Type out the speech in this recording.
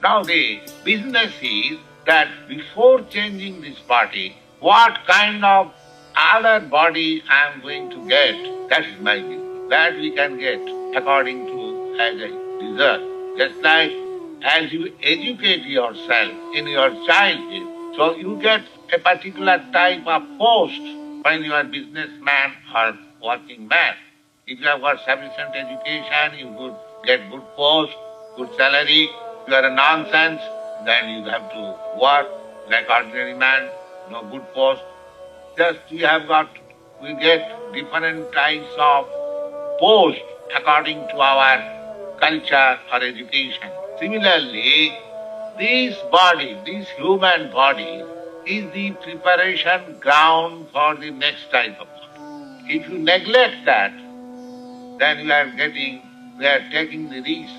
Now the business is that before changing this body, what kind of other body I am going to get, that is my business. That we can get according to as I deserve. Just like as you educate yourself in your childhood, so you get a particular type of post when you are businessman or working man. If you have got sufficient education, you could get good post, good salary. If you are a nonsense, then you have to work like ordinary man, no good post. Just we get different types of post according to our culture or education. Similarly, this human body, is the preparation ground for the next type of body. If you neglect that, then we are taking the risk